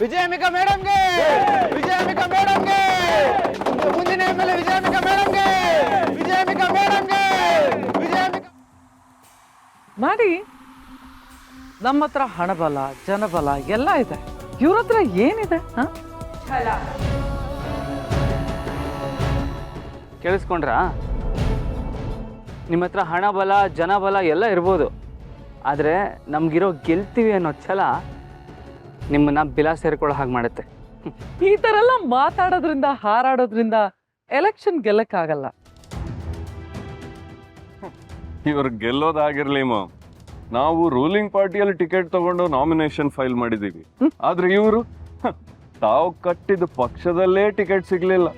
ವಿಜಯಂಬಿಕಾ ಮೇಡಮ್ಗೆ, ವಿಜಯಂಬಿಕಾ ಮೇಡಮ್ಗೆ, ಮುಂದಿನ ಎಮ್ಮೆಲ್ಯೆ ವಿಜಯಂಬಿಕಾ ಮೇಡಮ್ಗೆ, ವಿಜಯಂಬಿಕಾ ಮೇಡಮ್ಗೆ, ವಿಜಯಂಬಿಕಾ ಮಾಡಿ. ನಮ್ಮ ಹತ್ರ ಹಣಬಲ ಜನಬಲ ಎಲ್ಲ ಇದೆ, ಇವ್ರ ಹತ್ರ ಏನಿದೆ? ಕೇಳಿಸ್ಕೊಂಡ್ರ? ನಿಮ್ಮ ಹತ್ರ ಹಣ ಬಲ ಜನಬಲ ಎಲ್ಲ ಇರ್ಬೋದು, ಆದರೆ ನಮಗಿರೋ ಗೆಲ್ತೀವಿ ಅನ್ನೋ ಛಲ ನಿಮ್ಮನ್ನ ಬಿಲ ಸೇರ್ಕೊಳ್ಳೋ ಹಾಗೆ ಮಾಡುತ್ತೆ. ಈ ಥರ ಎಲ್ಲ ಮಾತಾಡೋದ್ರಿಂದ ಹಾರಾಡೋದ್ರಿಂದ ಎಲೆಕ್ಷನ್ ಗೆಲ್ಲಕ್ಕಾಗಲ್ಲ. ಇವ್ರು ಗೆಲ್ಲೋದಾಗಿರ್ಲಿಮೋ, ನಾವು ರೂಲಿಂಗ್ ಪಾರ್ಟಿಯಲ್ಲಿ ಟಿಕೆಟ್ ತಗೊಂಡು ನಾಮಿನೇಷನ್ ಫೈಲ್ ಮಾಡಿದೀವಿ. ಆದ್ರೆ ಇವರು ತಾವು ಕಟ್ಟಿದ ಪಕ್ಷದಲ್ಲೇ ಟಿಕೆಟ್ ಸಿಗ್ಲಿಲ್ಲ,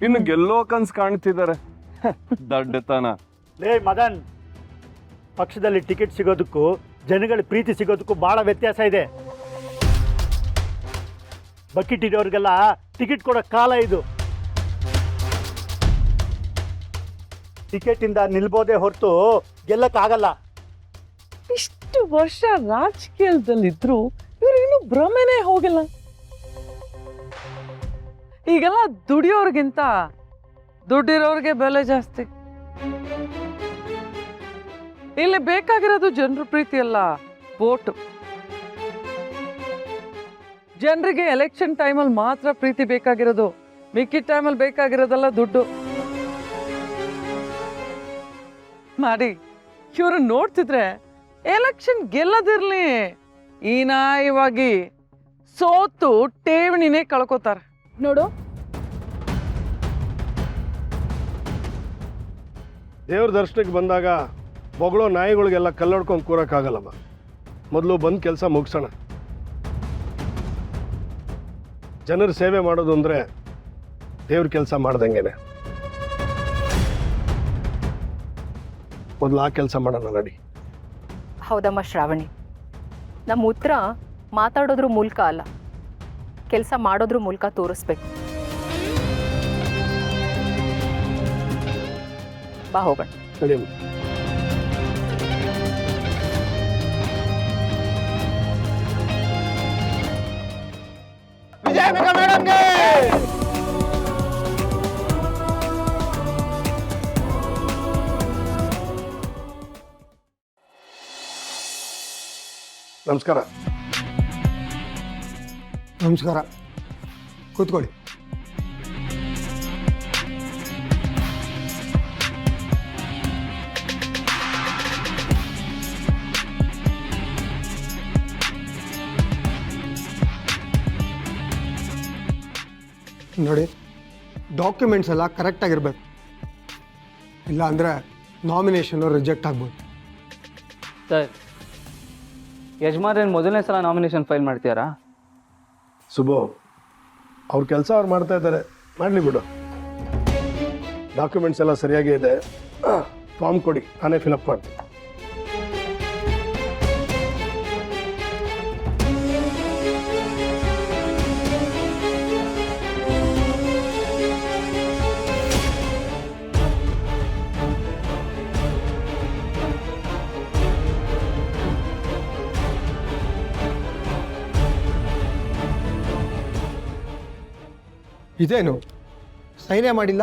ಇನ್ನು ಗೆಲ್ಲೋ ಕನ್ಸ್ ಕಾಣ್ತಿದ್ದಾರೆ. ದಡ್ಡತನ. ಲೇ ಮದನ್, ಪಕ್ಷದಲ್ಲಿ ಟಿಕೆಟ್ ಸಿಗೋದಕ್ಕೂ ಜನಗಳ ಪ್ರೀತಿ ಸಿಗೋದಕ್ಕೂ ಬಹಳ ವ್ಯತ್ಯಾಸ ಇದೆ. ಬಕೆಟ್ ಇರೋರಿಗೆಲ್ಲ ಟಿಕೆಟ್ ಕೊಡೋ ಕಾಲ ಇದು. ಟಿಕೆಟ್ ಇಂದ ನಿಲ್ಬೋದೇ ಹೊರತು ಗೆಲ್ಲಕ್ಕಾಗಲ್ಲ. ಇಷ್ಟು ವರ್ಷ ರಾಜಕೀಯದಲ್ಲಿದ್ರು ಇವ್ರು ಇನ್ನೂ ಭ್ರಮೆನೇ ಹೋಗಿಲ್ಲ. ಈಗೆಲ್ಲ ದುಡಿಯೋರ್ಗಿಂತ ದುಡ್ಡಿರೋರ್ಗೆ ಬೆಲೆ ಜಾಸ್ತಿ. ಇಲ್ಲಿ ಬೇಕಾಗಿರೋದು ಜನರ ಪ್ರೀತಿ ಅಲ್ಲ, ವೋಟು. ಜನರಿಗೆ ಎಲೆಕ್ಷನ್ ಟೈಮಲ್ಲಿ ಮಾತ್ರ ಪ್ರೀತಿ ಬೇಕಾಗಿರೋದು, ಮಿಕ್ಕಿದ ಟೈಮಲ್ಲಿ ಬೇಕಾಗಿರೋದಲ್ಲ ದುಡ್ಡು. ಮಾಡಿ ಇವ್ರು ನೋಡ್ತಿದ್ರೆ ಎಲೆಕ್ಷನ್ ಗೆಲ್ಲದಿರ್ಲಿ, ಹೀನಾಯವಾಗಿ ಸೋತು ಠೇವಣಿನೇ ಕಳ್ಕೋತಾರೆ. ನೋಡು, ದೇವ್ರ ದರ್ಶನಕ್ಕೆ ಬಂದಾಗ ಬೊಗಳೋ ನಾಯಿಗಳಿಗೆಲ್ಲ ಕಲ್ಲೊಡ್ಕೊಂಡು ಕೂರಕ್ಕಾಗಲ್ಲಮ್ಮ. ಮೊದಲು ಬಂದು ಕೆಲಸ ಮುಗಿಸೋಣ. ಜನರ ಸೇವೆ ಮಾಡೋದು ಅಂದರೆ ದೇವ್ರ ಕೆಲಸ ಮಾಡ್ದಂಗೆನೆ. ಮೊದಲು ಆ ಕೆಲಸ ಮಾಡೋಣ ನಡಿ. ಹೌದಮ್ಮ ಶ್ರಾವಣಿ, ನಮ್ಮ ಉತ್ತರ ಮಾತಾಡೋದ್ರ ಮೂಲಕ ಅಲ್ಲ, ಕೆಲಸ ಮಾಡೋದ್ರ ಮೂಲಕ ತೋರಿಸ್ಬೇಕು. ಬಾ ಹೋಗೋಣ. ನಡಿಯಮ್ಮ. ವಿಜಯಂಬಿಕಾ ಮೇಡಮ್ಗೆ. ನಮಸ್ಕಾರ. ನಮಸ್ಕಾರ, ಕೂತ್ಕೊಳ್ಳಿ. ನೋಡಿ, ಡಾಕ್ಯುಮೆಂಟ್ಸ್ ಎಲ್ಲ ಕರೆಕ್ಟಾಗಿರ್ಬೇಕು, ಇಲ್ಲ ಅಂದರೆ ನಾಮಿನೇಷನ್ನು ರಿಜೆಕ್ಟ್ ಆಗ್ಬೋದು. ಸರ್, ಯಜಮಾನ್ರೇನು ಮೊದಲನೇ ಸಲ ನಾಮಿನೇಷನ್ ಫೈಲ್ ಮಾಡ್ತೀರಾ? ಸುಬ್ಬು, ಅವ್ರ ಕೆಲಸ ಅವ್ರು ಮಾಡ್ತಾ ಇದ್ದಾರೆ, ಮಾಡಲಿ ಬಿಡು. ಡಾಕ್ಯುಮೆಂಟ್ಸ್ ಎಲ್ಲ ಸರಿಯಾಗಿ ಇದೆ. ಫಾರ್ಮ್ ಕೊಡಿ, ನಾನೇ ಫಿಲಪ್ ಮಾಡ್ತೀನಿ. ಇದೇನು ಸೈನೇ ಮಾಡಿಲ್ಲ?